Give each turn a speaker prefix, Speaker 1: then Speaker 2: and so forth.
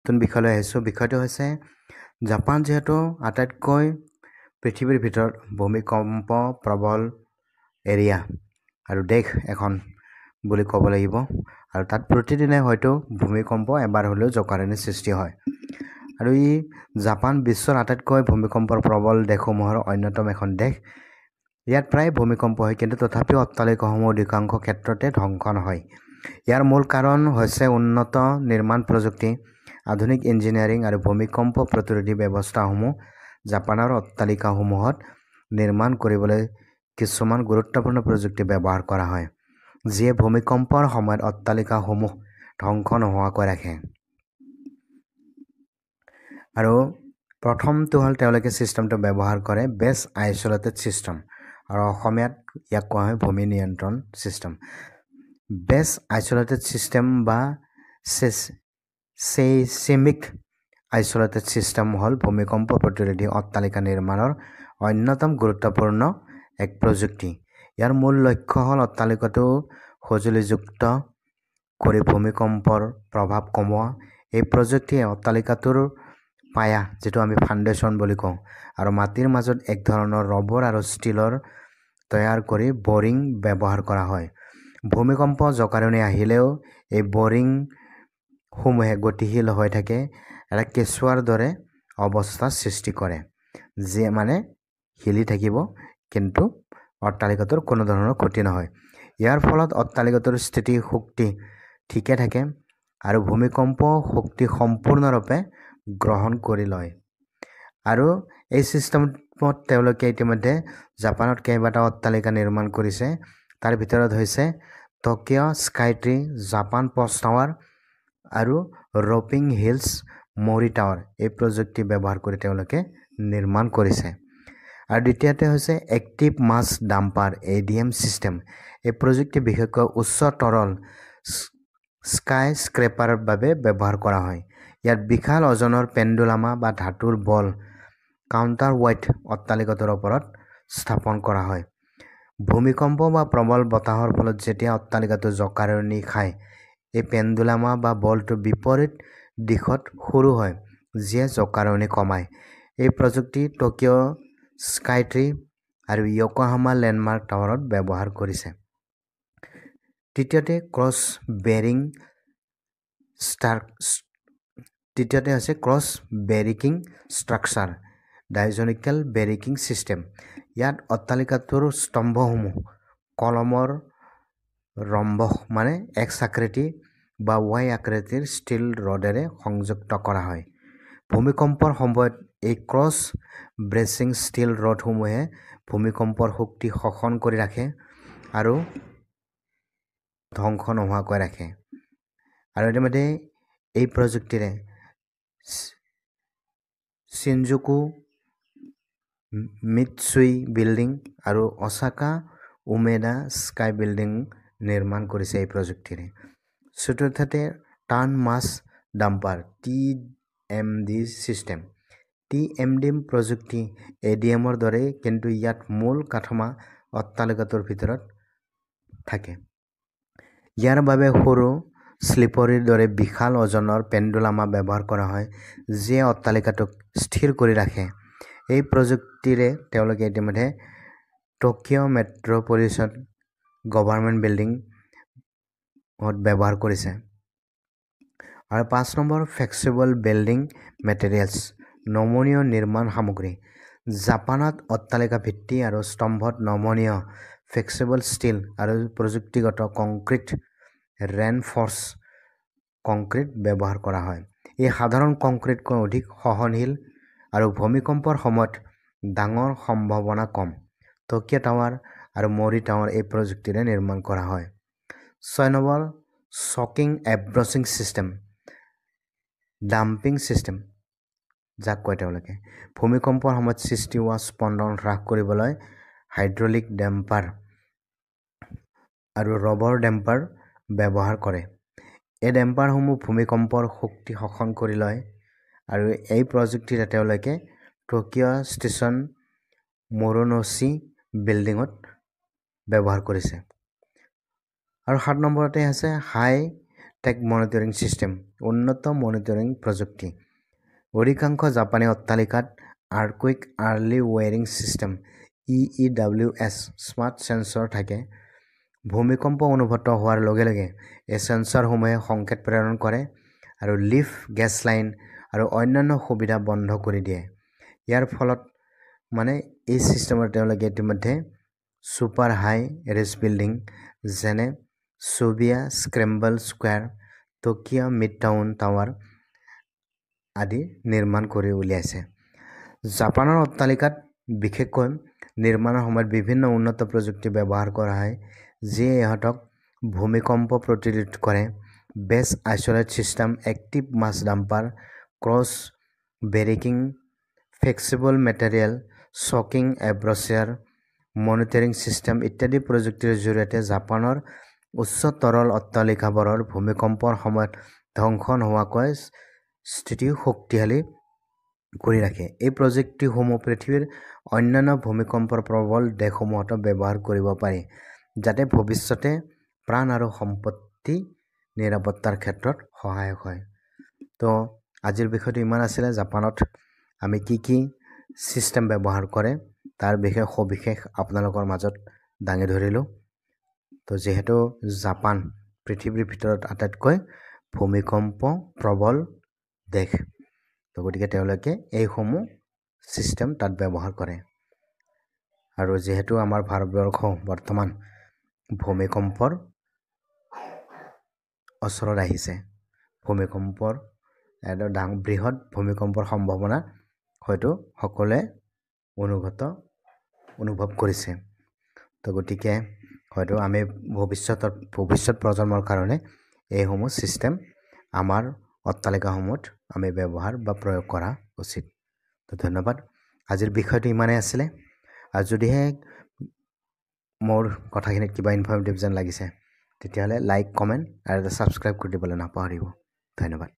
Speaker 1: নতুন বিষয়লৈ আহিছোঁ বিষয়টো হৈছে জাপান যেহেতু আটাইতকৈ পৃথিৱীৰ ভিতৰত ভূমিকম্প প্ৰবল এৰিয়া আৰু দেশ এখন বুলি ক'ব লাগিব আৰু তাত প্ৰতিদিনে হয়তো ভূমিকম্প এবাৰ হ'লেও জকাৰণি সৃষ্টি হয় আৰু ই জাপান বিশ্বৰ আটাইতকৈ ভূমিকম্পৰ প্ৰবল দেশসমূহৰ অন্যতম এখন দেশ ইয়াত প্ৰায় ভূমিকম্প হয় কিন্তু তথাপিও অট্টালিকাসমূহ অধিকাংশ ক্ষেত্ৰতে ধ্বংস নহয় ইয়াৰ মূল কাৰণ হৈছে উন্নত নিৰ্মাণ প্ৰযুক্তি আধুনিক ইঞ্জিনিয়াৰিং আৰু ভূমিকম্প প্ৰতিৰোধী ব্যৱস্থাসমূহ জাপানৰ অট্টালিকাসমূহত নিৰ্মাণ কৰিবলৈ কিছুমান গুৰুত্বপূৰ্ণ প্ৰযুক্তি ব্যৱহাৰ কৰা হয় যিয়ে ভূমিকম্পৰ সময়ত অট্টালিকাসমূহ ধ্বংস নোহোৱাকৈ ৰাখে আৰু প্ৰথমটো হ'ল তেওঁলোকে চিষ্টেমটো ব্যৱহাৰ কৰে বেছ আইচলেটেড চিষ্টেম আৰু অসমীয়াত ইয়াক কোৱা হয় ভূমি নিয়ন্ত্ৰণ চিষ্টেম বেছ আইচলেটেড চিষ্টেম বা সেইসমিক আইচলেটেড চিষ্টেম হ'ল ভূমিকম্প প্ৰতিৰোধী অট্টালিকা নিৰ্মাণৰ অন্যতম গুৰুত্বপূৰ্ণ এক প্ৰযুক্তি ইয়াৰ মূল লক্ষ্য হ'ল অট্টালিকাটো সঁজুলিযুক্ত কৰি ভূমিকম্পৰ প্ৰভাৱ কমোৱা এই প্ৰযুক্তিয়ে অট্টালিকাটোৰ পায়া যেটো আমি ফাউণ্ডেশ্যন বুলি কওঁ আৰু মাটিৰ মাজত এক ধৰণৰ ৰবৰ আৰু ষ্টীলৰ তৈয়াৰ কৰি বৰিং ব্যৱহাৰ কৰা হয় ভূমিকম্প জকাৰণি আহিলেও এই বৰিং সমূহে গতিশীল হৈ থাকে এটা কেঁচুৱাৰ দৰে অৱস্থা সৃষ্টি কৰে যে মানে হিলি থাকিব কিন্তু অট্টালিকাটোৰ কোনো ধৰণৰ ক্ষতি নহয় ইয়াৰ ফলত অট্টালিকাটোৰ স্থিতি শক্তি ঠিকে থাকে আৰু ভূমিকম্প শক্তি সম্পূৰ্ণৰূপে গ্ৰহণ কৰি লয় আৰু এই সিস্টেমত তেওঁলোকে ইতিমধ্যে জাপানত কেইবাটাও অট্টালিকা নিৰ্মাণ কৰিছে তাৰ ভিতৰত হৈছে টকিঅ স্কাইট্ৰি জাপান পোষ্ট টাৱাৰ আৰু ৰপিং হিলছ মৰি টাৱাৰ এই প্ৰযুক্তি ব্যৱহাৰ কৰি তেওঁলোকে নিৰ্মাণ কৰিছে আৰু দ্বিতীয়তে হৈছে active mass dumper ADM system এই প্ৰযুক্তি বিশেষকৈ উচ্চ তৰল স্কাই স্ক্ৰেপাৰৰ বাবে ব্যৱহাৰ কৰা হয় ইয়াত বিশাল ওজনৰ পেণ্ডুলামা বা ধাতুৰ বল কাউণ্টাৰ ৱেইট অট্টালিকাটোৰ ওপৰত স্থাপন কৰা হয় ভূমিকম্প বা প্ৰবল বতাহৰ ফলত যেতিয়া অট্টালিকাটো জকাৰণি খায় এই পেণ্ডুলামা বা বলটো বিপৰীত দিশত সৰু হয় যিয়ে জকাৰণি কমায় এই প্ৰযুক্তি টকিঅ স্কাইট্ৰি আৰু ইয়োকোহামা লেণ্ডমাৰ্ক টাৱাৰত ব্যৱহাৰ কৰিছে তৃতীয়তে ক্ৰছ বেৰিকিং ষ্ট্ৰাকচাৰ ডাইজনিকেল বেৰিকিং সিস্টেম ইয়াত অট্টালিকাটোৰ স্তম্ভসমূহ কলমৰ ৰম্বস মানে এক্স আকৃতি বা ৱাই আকৃতিৰ ষ্টীল ৰডেৰে সংযুক্ত কৰা হয় ভূমিকম্পৰ সময়ত এই ক্ৰছ ব্ৰেচিং ষ্টীল ৰডসমূহে ভূমিকম্পৰ শক্তি শোষণ কৰি ৰাখে আৰু ধ্বংস নোহোৱাকৈ ৰাখে আৰু ইতিমধ্যে এই প্ৰযুক্তিৰে চিনজুকু মিটসুই বিল্ডিং আৰু ওসাকা উমেদা স্কাই বিল্ডিং নিৰ্মাণ কৰিছে এই প্ৰযুক্তিৰে চতুৰ্থতে টাৰ্ণ মাছ ডাম্পাৰ TMD সিস্টেম TMD প্ৰযুক্তি এডিএমৰ দৰে কিন্তু ইয়াত মূল কাঠামো অট্টালিকাটোৰ ভিতৰত থাকে ইয়াৰ বাবে সৰু স্লিপৰীৰ দৰে বিশাল ওজনৰ পেণ্ডুলামা ব্যৱহাৰ কৰা হয় যিয়ে অট্টালিকাটোক স্থিৰ কৰি ৰাখে এই প্ৰযুক্তিৰে তেওঁলোকে ইতিমধ্যে টকিঅ মেট্ৰপলিটন গভৰ্ণমেণ্ট বিল্ডিং ব্যৱহাৰ কৰিছে আৰু 5 নম্বৰ ফ্লেক্সিবল বিল্ডিং মেটেৰিয়েলছ নমনীয় নিৰ্মাণ সামগ্ৰী জাপানত অট্টালিকা ভিত্তি আৰু স্তম্ভত নমনীয় ফ্লেক্সিবল ষ্টীল আৰু প্ৰযুক্তিগত কংক্ৰিট ৰেইনফৰ্চ কংক্ৰিট ব্যৱহাৰ কৰা হয় এই সাধাৰণ কংক্ৰিটকৈ অধিক সহনশীল আৰু ভূমিকম্পৰ সময়ত ডাঙৰ সম্ভাৱনা কম টকিঅ টাৱাৰ আৰু মৰি টাৱাৰ এই প্ৰযুক্তিৰে নিৰ্মাণ কৰা হয় 6 নম্বৰ shock absorbing system damping system যাক কয় তেওঁলোকে ভূমিকম্পৰ সময়ত সৃষ্টি হোৱা স্পন্দন হ্ৰাস কৰিবলৈ হাইড্ৰলিক ডেম্পাৰ আৰু ৰবৰ ডেম্পাৰ ব্যৱহাৰ কৰে এই ডেম্পাৰসমূহ ভূমিকম্পৰ শক্তি শোষণ কৰি লয় আৰু এই প্ৰযুক্তিৰে তেওঁলোকে টকিঅ ষ্টেচন মোৰোনোচি বিল্ডিঙত ব্যৱহাৰ কৰিছে আৰু 7 নম্বৰতে আছে হাই টেক মনিটৰিং ছিষ্টেম উন্নত মনিটৰিং প্ৰযুক্তি অধিকাংশ জাপানী অট্টালিকাত earthquake early warning system EEWS smart sensor থাকে ভূমিকম্প অনুভূত হোৱাৰ লগে লগে এই সেন্সৰসমূহে সংকেত প্ৰেৰণ কৰে আৰু লিফ্ট গেছ লাইন আৰু অন্যান্য সুবিধা বন্ধ কৰি দিয়ে ইয়াৰ ফলত মানে এই সিস্টেমৰ তেওঁলোকে ইতিমধ্যে সুপাৰ হাই ৰিজ বিল্ডিং যেনে Sobia scramble square টকিয়া mid town tower আদি নিৰ্মাণ কৰি উলিয়াইছে জাপানৰ অট্টালিকাত বিশেষকৈ নিৰ্মাণৰ সময়ত বিভিন্ন উন্নত প্ৰযুক্তি ব্যৱহাৰ কৰা হয় যিয়ে ইহঁতক ভূমিকম্প প্ৰতিৰোধ কৰে base isolate system active mass damper cross bracing flexible material shock absorber monitoring system ইত্যাদি প্ৰযুক্তিৰ জৰিয়তে জাপানৰ উচ্চ তৰল অট্টালিকাবোৰৰ ভূমিকম্পৰ সময়ত ধ্বংস নোহোৱাকৈ স্থিতি শক্তিশালী কৰি ৰাখে এই প্ৰযুক্তিসমূহ পৃথিৱীৰ অন্যান্য ভূমিকম্পৰ প্ৰবল দেশসমূহত ব্যৱহাৰ কৰিব পাৰি যাতে ভৱিষ্যতে প্ৰাণ আৰু সম্পত্তি নিৰাপত্তাৰ ক্ষেত্ৰত সহায়ক হয় তো আজিৰ বিষয়টো ইমান আছিল জাপানত আমি কি সিস্টেম ব্যৱহাৰ কৰে তাৰ বিষয়ে সবিশেষ আপোনালোকৰ মাজত দাঙি ধৰিলো তো যেহেতু জাপান পৃথিৱীৰ ভিতৰত আটাইতকৈ ভূমিকম্প প্ৰবল দেশ তো গতিকে তেওঁলোকে এইসমূহ সিস্টেম তাত ব্যৱহাৰ কৰে আৰু যেহেতু আমাৰ ভাৰতবৰ্ষ বৰ্তমান ভূমিকম্পৰ ওচৰত আহিছে ভূমিকম্পৰ এটা বৃহৎ ভূমিকম্পৰ সম্ভাৱনা হয়তো সকলোৱে অনুভৱ কৰিছে তো গতিকে হয়তো আমি ভৱিষ্যত প্ৰজন্মৰ কাৰণে এইসমূহ সিস্টেম আমাৰ অট্টালিকাসমূহত আমি ব্যৱহাৰ বা প্ৰয়োগ কৰা উচিত তো ধন্যবাদ আজিৰ বিষয়টো ইমানেই আছিলে আৰু যদিহে মোৰ কথাখিনিত কিবা ইনফৰ্মেটিভ যেন লাগিছে তেতিয়াহ'লে লাইক কমেণ্ট আৰু ছাবস্ক্ৰাইব কৰি দিবলৈ নাপাহৰিব ধন্যবাদ